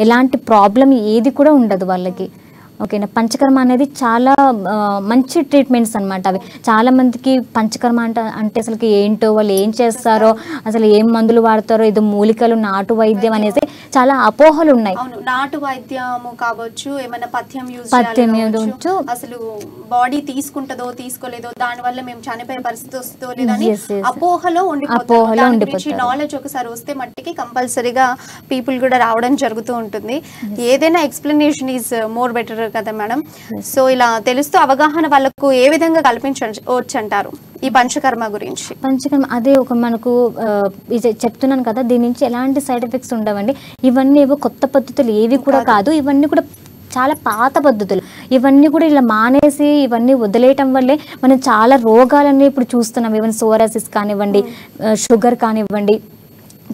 ఎలాంటి ప్రాబ్లం ఏది కూడా ఉండదు వాళ్ళకి. ఓకేనా? పంచకర్మ అనేది చాలా మంచి ట్రీట్మెంట్స్ అనమాట. అవి చాలా మందికి పంచకర్మ అంటే అసలుకి ఏంటో, వాళ్ళు ఏం చేస్తారో, అసలు ఏం మందులు వాడతారో, ఇది మూలికలు, నాటు వైద్యం అనేసి చాలా అపోహలు ఉన్నాయి. నాటు వైద్యము కావచ్చు, ఏమైనా పథ్యం అసలు బాడీ తీసుకుంటుందో తీసుకోలేదో, దాని వల్ల మేము చనిపోయే పరిస్థితి వస్తుందో లేదని అపోహలో ఉండిపోతుంది. నాలెడ్జ్ ఒకసారి వస్తే మట్టికి కంపల్సరీగా పీపుల్ కూడా రావడం జరుగుతూ ఉంటుంది. ఏదైనా ఎక్స్ప్లెనేషన్ ఈజ్ మోర్ బెటర్ కదా మేడం. సో ఇలా తెలుస్తూ అవగాహన వాళ్ళకు ఏ విధంగా కల్పించవచ్చు అంటారు ఈ పంచకర్మ గురించి? పంచకర్మ అదే ఒక మనకు చెప్తున్నాను కదా, దీని నుంచి ఎలాంటి సైడ్ ఎఫెక్ట్స్ ఉండవండి. ఇవన్నీ ఏవో కొత్త పద్ధతులు ఏవి కూడా కాదు. ఇవన్నీ కూడా చాలా పాత పద్ధతులు. ఇవన్నీ కూడా ఇలా మానేసి ఇవన్నీ వదిలేయటం వల్లే మనం చాలా రోగాలన్నీ ఇప్పుడు చూస్తున్నాం. ఈవెన్ సోరాసిస్ కానివ్వండి, షుగర్ కానివ్వండి,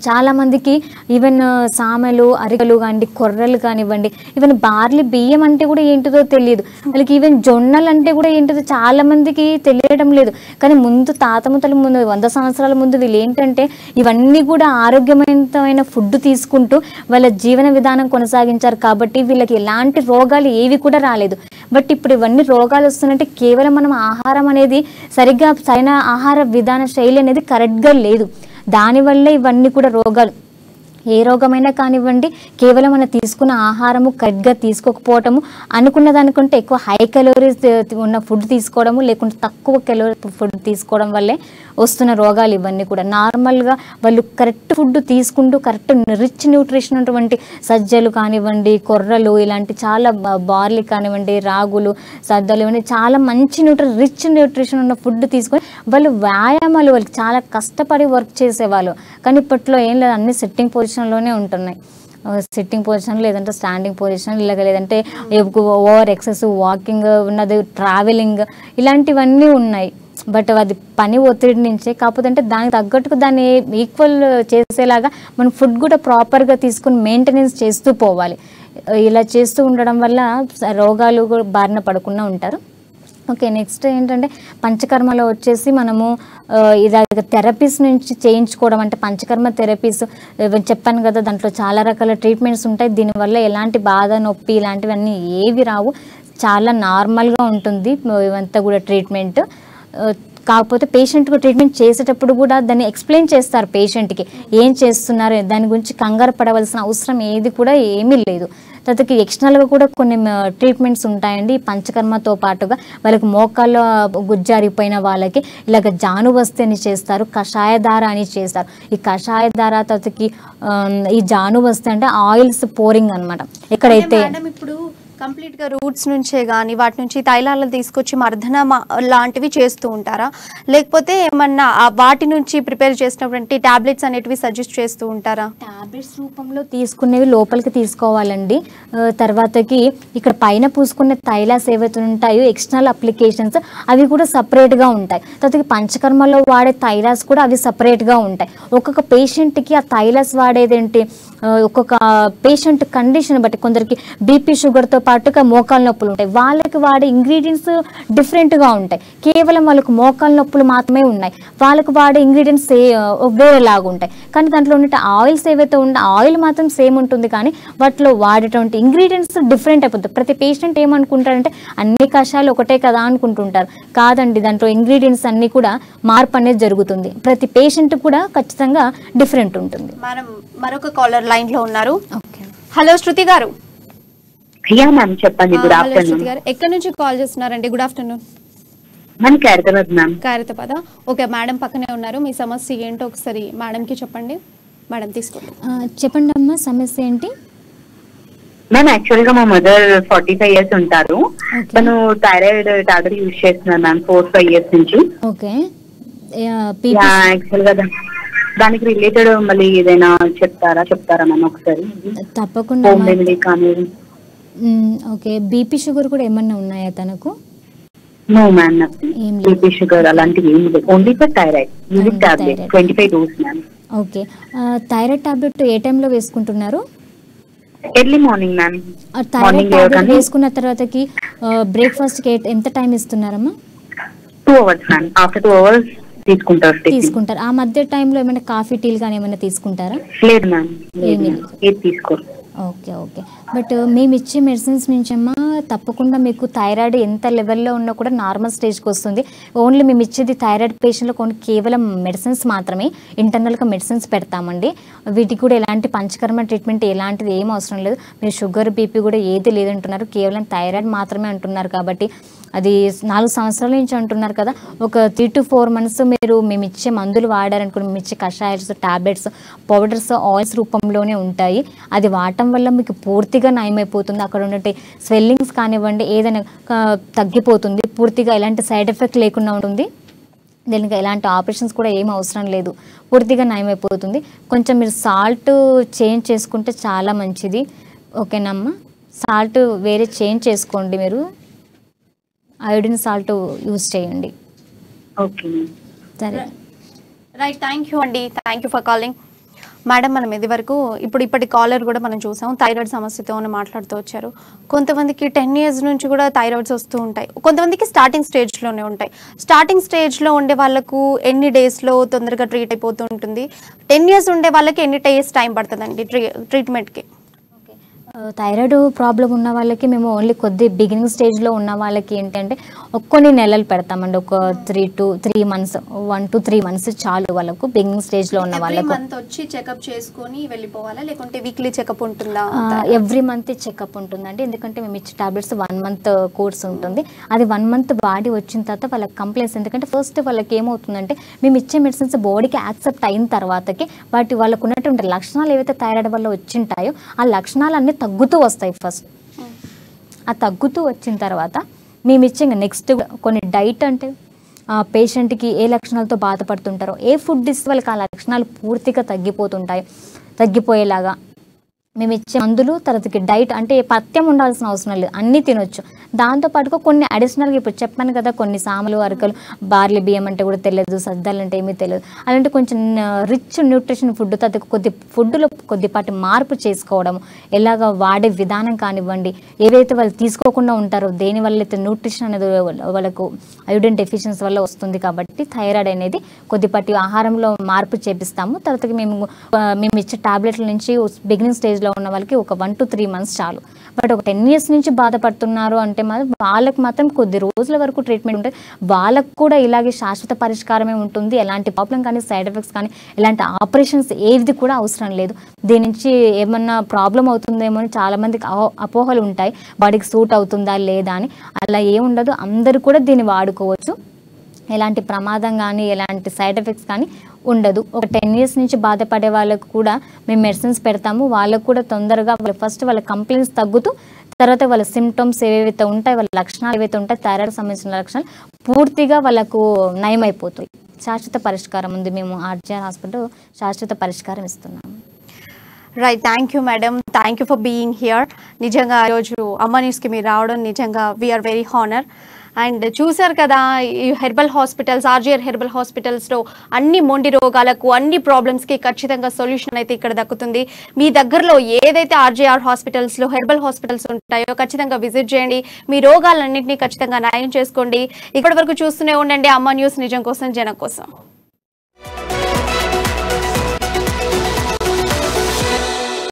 చాలా మందికి ఈవెన్ సామెలు, అరికలు కానివ్వండి, కొర్రలు కానివ్వండి, ఈవెన్ బార్లీ బియ్యం అంటే కూడా ఏంటిదో తెలియదు వాళ్ళకి. ఈవెన్ జొన్నలు అంటే కూడా ఏంటిదో చాలా మందికి తెలియడం లేదు. కానీ ముందు తాతముతల ముందు 100 సంవత్సరాల ముందు వీళ్ళు ఏంటంటే ఇవన్నీ కూడా ఆరోగ్యవంతమైన ఫుడ్ తీసుకుంటూ వాళ్ళ జీవన విధానం కొనసాగించారు. కాబట్టి వీళ్ళకి ఎలాంటి రోగాలు ఏవి కూడా రాలేదు. బట్ ఇప్పుడు ఇవన్నీ రోగాలు వస్తున్నాయంటే కేవలం మనం ఆహారం అనేది సరైన ఆహార విధాన శైలి అనేది కరెక్ట్గా లేదు. దానివల్ల ఇవన్నీ కూడా రోగాలు, ఏ రోగమైనా కానివ్వండి, కేవలం మనం తీసుకున్న ఆహారము కరెక్ట్గా తీసుకోకపోవటము, అనుకున్న దానికంటే ఎక్కువ హై క్యాలరీస్ ఉన్న ఫుడ్ తీసుకోవడము, లేకుంటే తక్కువ క్యాలరీ ఫుడ్ తీసుకోవడం వల్లే వస్తున్న రోగాలు ఇవన్నీ కూడా. నార్మల్గా వాళ్ళు కరెక్ట్ ఫుడ్ తీసుకుంటూ కరెక్ట్ రిచ్ న్యూట్రిషన్ ఉన్నటువంటి సజ్జలు కానివ్వండి, కొర్రలు, ఇలాంటి చాలా బార్లీ కానివ్వండి, రాగులు, సద్దలు, ఇవన్నీ చాలా మంచి రిచ్ న్యూట్రిషన్ ఉన్న ఫుడ్ తీసుకొని వాళ్ళు వ్యాయామాలు, వాళ్ళకి చాలా కష్టపడి వర్క్ చేసేవాళ్ళు. కానీ ఇప్పట్లో ఏం లేదు, అన్ని సిట్టింగ్ పొజిషన్లోనే ఉంటున్నాయి. సిట్టింగ్ పొజిషన్, లేదంటే స్టాండింగ్ పొజిషన్, లేదంటే ఓవర్ ఎక్సెసివ్ వాకింగ్ ఉన్నది, ట్రావెలింగ్, ఇలాంటివన్నీ ఉన్నాయి. బట్ అది పని ఒత్తిడి నుంచే. కాకపోతే అంటే దానికి తగ్గట్టుకు దాన్ని ఈక్వల్ చేసేలాగా మనం ఫుడ్ కూడా ప్రాపర్గా తీసుకుని మెయింటెనెన్స్ చేస్తూ పోవాలి. ఇలా చేస్తూ ఉండడం వల్ల రోగాలు కూడా బారిన పడకుండా ఉంటారు. ఓకే, నెక్స్ట్ ఏంటంటే పంచకర్మలో వచ్చేసి మనము ఇది థెరపీస్ నుంచి చేయించుకోవడం. అంటే పంచకర్మ థెరపీస్ చెప్పాను కదా, దాంట్లో చాలా రకాల ట్రీట్మెంట్స్ ఉంటాయి. దీనివల్ల ఎలాంటి బాధ, నొప్పి ఇలాంటివన్నీ ఏవి రావు. చాలా నార్మల్గా ఉంటుంది ఇవంతా కూడా ట్రీట్మెంట్. కాకపోతే పేషెంట్కు ట్రీట్మెంట్ చేసేటప్పుడు కూడా దాన్ని ఎక్స్ప్లెయిన్ చేస్తారు పేషెంట్కి ఏం చేస్తున్నారు. దాని గురించి కంగారు పడవలసిన అవసరం ఏది కూడా ఏమీ లేదు. తర్వాత ఎక్స్టర్నల్గా కూడా కొన్ని ట్రీట్మెంట్స్ ఉంటాయండి ఈ పంచకర్మతో పాటుగా. వాళ్ళకి మోకాల్లో గుజ్జారిపోయిన వాళ్ళకి ఇలాగ జానుబస్తి అని చేస్తారు, కషాయధార అని చేస్తారు. ఈ కషాయధార తర్వాతకి ఈ జానుబస్తి అంటే ఆయిల్స్ పోరింగ్ అనమాట. ఎక్కడైతే ఇప్పుడు కంప్లీట్ గా రూట్స్ నుంచే గానీ వాటి నుంచి తైలాలను తీసుకొచ్చి మర్దన లాంటివి చేస్తూ ఉంటారా, లేకపోతే ఏమన్నా వాటి నుంచి ప్రిపేర్ చేసినటువంటి టాబ్లెట్స్ అనేటివి సజెస్ట్ చేస్తూ ఉంటారా? టాబ్లెట్స్ రూపంలో తీసుకునేవి లోపలికి తీసుకోవాలండి. తర్వాతకి ఇక్కడ పైన పూసుకునే తైలాస్ ఏవైతే ఉంటాయో ఎక్స్టర్నల్ అప్లికేషన్స్ అవి కూడా సపరేట్గా ఉంటాయి. తర్వాత పంచకర్మలో వాడే తైలాస్ కూడా అవి సపరేట్గా ఉంటాయి. ఒక్కొక్క పేషెంట్కి ఆ తైలాస్ వాడేదేంటి ఒక్కొక్క పేషెంట్ కండిషన్ బట్టి, కొందరికి బీపీ షుగర్తో పాటుగా మోకాలు నొప్పులు ఉంటాయి, వాళ్ళకి వాడే ఇంగ్రీడియంట్స్ డిఫరెంట్గా ఉంటాయి. కేవలం వాళ్ళకు మోకాలు నొప్పులు మాత్రమే ఉన్నాయి, వాళ్ళకి వాడే ఇంగ్రీడియంట్స్ వేరేలాగా ఉంటాయి. కానీ దాంట్లో ఉండే ఆయిల్స్ ఏవైతే ఉంటే ఆయిల్ మాత్రం సేమ్ ఉంటుంది, కానీ వాటిలో వాడేటువంటి ఇంగ్రీడియంట్స్ డిఫరెంట్ అయిపోతుంది. ప్రతి పేషెంట్ ఏమనుకుంటారంటే అన్ని కషాయాలు ఒకటే కదా అనుకుంటుంటారు. కాదండి, దాంట్లో ఇంగ్రీడియంట్స్ అన్నీ కూడా మార్పు అనేది జరుగుతుంది. ప్రతి పేషెంట్ కూడా ఖచ్చితంగా డిఫరెంట్ ఉంటుంది. మనం మరొక కాలర్ లైన్ లో ఉన్నారు. హలో శృతి గారు. మ్యామ్ చెప్పండి. గుడ్ హలో శృతి ఆఫ్టర్నూన్ గారు, ఎక్కడి నుంచి కాల్ చేస్తున్నారండి? Good afternoon. Ma'am. Khairatabad ma'am. Khairatabad. Okay, madam పక్కనే ఉన్నారు. మీ సమస్య ఏంటో ఒకసారి మేడంకి చెప్పండి. మేడం తీసుకోండి. చెప్పండి అమ్మా, సమస్య ఏంటి? మ్యామ్ యాక్చువల్ గా మా మదర్ 45 years ఉంటారు. తను థైరాయిడ్ టాబ్లెట్ యూజ్ చేస్తున్నారు మ్యామ్ 4-5 years నుంచి. ఓకే. యాక్చువల్ గా దానికి రిలేటెడ్ మళ్ళీ ఏదైనా చెప్తారా మ్యామ్ ఒకసారి? తప్పకుండా. హోమ్ రెమెడీ కానీ. ఓకే, బీపీ షుగర్ కూడా ఏమన్నా ఉన్నాయా తనకు? నో మ్యామ్, బీపీ షుగర్ అలాంటివి ఏమి లేదు. Only for thyroid unique tablet 25 dose ma'am. Okay, thyroid tablet ఏ టైంలో వేసుకుంటున్నారు? Early morning ma'am. Thyroid tablet వేసుకున్న తర్వాతకి బ్రేక్ఫాస్ట్కి ఎంత టైం ఇస్తున్నారమ్మా? 2 hours మ్యామ్. ఆఫ్టర్ 2 hours తీసుకుంటారు. ఆ మధ్య టైంలో ఏమైనా కాఫీ టీలు కానీ ఏమైనా తీసుకుంటారా? లేదు మ్యామ్, ఏది తీసుకోరు. Okay okay. బట్ మేము ఇచ్చే మెడిసిన్స్ నుంచి అమ్మా తప్పకుండా మీకు థైరాయిడ్ ఎంత లెవెల్లో ఉన్నా కూడా నార్మల్ స్టేజ్కి వస్తుంది. ఓన్లీ మేము ఇచ్చేది థైరాయిడ్ పేషెంట్లకు కేవలం మెడిసిన్స్ మాత్రమే, ఇంటర్నల్గా మెడిసిన్స్ పెడతామండి. వీటికి కూడా ఎలాంటి పంచకర్మ ట్రీట్మెంట్ ఎలాంటిది ఏం అవసరం లేదు. మీరు షుగర్ బీపీ కూడా ఏది లేదంటున్నారు, కేవలం థైరాయిడ్ మాత్రమే అంటున్నారు. కాబట్టి అది 4 సంవత్సరాల నుంచి అంటున్నారు కదా, ఒక 3 to 4 months మీరు మేము ఇచ్చే మందులు వాడారనుకుని, మేము ఇచ్చే కషాయాలు, టాబ్లెట్స్, పౌడర్స్, ఆయిల్స్ రూపంలోనే ఉంటాయి. అది వాడటం వల్ల మీకు పూర్తిగా నయమైపోతుంది. అక్కడ ఉన్నట్టు స్వెల్లింగ్స్ కానివ్వండి ఏదైనా తగ్గిపోతుంది, పూర్తిగా ఎలాంటి సైడ్ ఎఫెక్ట్ లేకుండా ఉంటుంది. దీనికి ఎలాంటి ఆపరేషన్స్ కూడా ఏం అవసరం లేదు, పూర్తిగా నయమైపోతుంది. కొంచెం మీరు సాల్ట్ చేంజ్ చేసుకుంటే చాలా మంచిది. ఓకేనమ్మా, సాల్ట్ వేరే చేంజ్ చేసుకోండి, మీరు అయోడిన్ సాల్ట్ యూజ్ చేయండి. ఓకే సరే, రైట్. థ్యాంక్ యూ అండి, thank you for calling. Madam, మనం ఇది వరకు ఇప్పటి కాలర్ కూడా మనం చూసాం, థైరాయిడ్ సమస్యతో మాట్లాడుతూ వచ్చారు. కొంతమందికి 10 years నుంచి కూడా థైరాయిడ్స్ వస్తూ ఉంటాయి, కొంతమందికి స్టార్టింగ్ స్టేజ్లోనే ఉంటాయి. స్టార్టింగ్ స్టేజ్లో ఉండే వాళ్ళకు ఎన్ని డేస్లో తొందరగా ట్రీట్ అయిపోతూ ఉంటుంది? 10 years ఉండే వాళ్ళకి ఎన్ని డేస్ టైం పడుతుందండి ట్రీట్మెంట్కి? థైరాయిడ్ ప్రాబ్లం ఉన్న వాళ్ళకి మేము ఓన్లీ బిగినింగ్ స్టేజ్లో ఉన్న వాళ్ళకి ఏంటంటే కొన్ని నెలలు పెడతామండి. ఒక 3 months 1 to 3 months చాలు వాళ్ళకు, బిగినింగ్ స్టేజ్లో ఉన్న వాళ్ళకు. వచ్చి చెకప్ చేసుకొని వెళ్ళిపోవాలా, లేకుంటే వీక్లీ చెకప్ ఉంటుందా? ఎవ్రీ మంత్ చెకప్ ఉంటుందండి, ఎందుకంటే మేము ఇచ్చే టాబ్లెట్స్ 1 month కోర్స్ ఉంటుంది. అది 1 month వాడి వచ్చిన తర్వాత వాళ్ళకి కంప్లైంట్స్, ఎందుకంటే ఫస్ట్ వాళ్ళకి ఏమవుతుందంటే మేము ఇచ్చే మెడిసిన్స్ బాడీకి యాక్సెప్ట్ అయిన తర్వాతకి వాళ్ళకు ఉన్నటువంటి లక్షణాలు ఏవైతే థైరాయిడ్ వల్ల వచ్చింటాయో ఆ లక్షణాలన్నీ తగ్గుతూ వస్తాయి. ఫస్ట్ ఆ తగ్గుతూ వచ్చిన తర్వాత మేము ఇచ్చే నెక్స్ట్ కొన్ని డైట్, అంటే పేషెంట్కి ఏ లక్షణాలతో బాధపడుతుంటారో ఏ ఫుడ్ ఇస్తే వాళ్ళకి ఆ లక్షణాలు పూర్తిగా తగ్గిపోయేలాగా మేము ఇచ్చే మందులు, తర్వాతకి డైట్, అంటే పథ్యం ఉండాల్సిన అవసరం లేదు, అన్నీ తినొచ్చు. దాంతోపాటుగా కొన్ని అడిషనల్గా ఇప్పుడు చెప్పాను కదా, కొన్ని సామలు, అరకలు, బార్లీ బియ్యం అంటే కూడా తెలియదు, సద్దాలు అంటే ఏమీ తెలియదు, అలాంటి కొంచెం రిచ్ న్యూట్రిషన్ ఫుడ్, తర్వాత ఫుడ్లో కొద్దిపాటి మార్పు చేసుకోవడం, ఎలాగ వాడే విధానం కానివ్వండి, ఏవైతే వాళ్ళు తీసుకోకుండా ఉంటారో దేనివల్ల అయితే న్యూట్రిషన్ అనేది వాళ్ళకు అయోడిన్ డెఫిషియన్సీ వల్ల వస్తుంది. కాబట్టి థైరాయిడ్ అనేది కొద్దిపాటి ఆహారంలో మార్పు చేపిస్తాము. తర్వాత మేము ఇచ్చే టాబ్లెట్ల నుంచి బిగినింగ్ స్టేజ్లో ఉన్న వాళ్ళకి ఒక 1 to 3 months చాలు. బట్ ఒక 10 years నుంచి బాధపడుతున్నారు అంటే వాళ్ళకి మాత్రం కొద్ది రోజుల వరకు ట్రీట్మెంట్ ఉంటుంది. వాళ్ళకు కూడా ఇలాగే శాశ్వత పరిష్కారమే ఉంటుంది. ఎలాంటి ప్రాబ్లం కానీ, సైడ్ ఎఫెక్ట్స్ కానీ, ఎలాంటి ఆపరేషన్స్ ఏది కూడా అవసరం లేదు. దీని నుంచి ఏమన్నా ప్రాబ్లం అవుతుందేమో అని చాలామందికి అపోహలు ఉంటాయి, బాడీకి సూట్ అవుతుందా లేదా అని. అలా ఏముండదు, అందరూ కూడా దీన్ని వాడుకోవచ్చు. ఎలాంటి ప్రమాదం కానీ, ఎలాంటి సైడ్ ఎఫెక్ట్స్ కానీ ఉండదు. ఒక 10 years నుంచి బాధపడే వాళ్ళకు కూడా మేము మెడిసిన్స్ పెడతాము. వాళ్ళకు కూడా తొందరగా ఫస్ట్ వాళ్ళ కంప్లైంట్స్ తగ్గుతూ తర్వాత వాళ్ళ సిమ్టమ్స్ ఏవైతే ఉంటాయి, వాళ్ళ లక్షణాలు ఏవైతే ఉంటాయి, థైరాయిడ్ సంబంధించిన లక్షణాలు పూర్తిగా వాళ్ళకు నయమైపోతాయి. శాశ్వత పరిష్కారం ఉంది. మేము ఆర్జీఆర్ హాస్పిటల్ శాశ్వత పరిష్కారం ఇస్తున్నాము. Right, thank you madam, thank you for being here. నిజంగా ఈరోజు అమ్మ న్యూస్కి మీరు రావడం నిజంగా వీఆర్ వెరీ హానర్. అండ్ చూసారు కదా, ఈ హెర్బల్ హాస్పిటల్స్, ఆర్జీఆర్ హెర్బల్ హాస్పిటల్స్లో అన్ని మొండి రోగాలకు, అన్ని ప్రాబ్లమ్స్కి ఖచ్చితంగా సొల్యూషన్ అయితే ఇక్కడ దక్కుతుంది. మీ దగ్గరలో ఏదైతే ఆర్జీఆర్ హాస్పిటల్స్లో హెర్బల్ హాస్పిటల్స్ ఉంటాయో ఖచ్చితంగా విజిట్ చేయండి. మీ రోగాలన్నింటినీ ఖచ్చితంగా నయం చేసుకోండి. ఇప్పటి వరకు చూస్తూనే ఉండండి అమ్మ న్యూస్, నిజం కోసం జనం కోసం.